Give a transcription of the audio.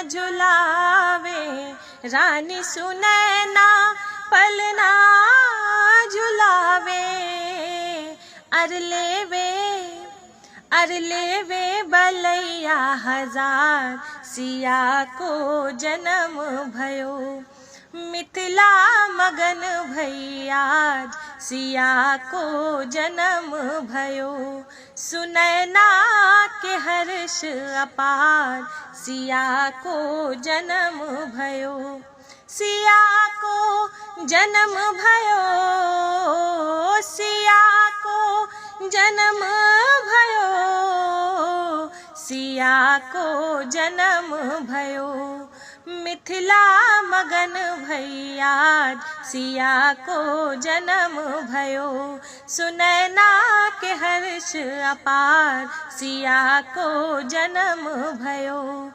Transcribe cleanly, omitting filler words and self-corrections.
झुलावे, रानी सुनैना पलना झुलावे। अर लेवे बलैया हजार, सिया को जन्म भयो। मिथिला मगन भैया, सिया को जन्म भयो। सुनैना के हर्ष अपार, सिया को जन्म भयो। सिया को जन्म भयो, सिया को जन्म भयो, सिया को जन्म भयो। मिथिला मगन भैया, सिया को जन्म भयो। सुनैना के हर्ष अपार, सिया को जन्म भयो।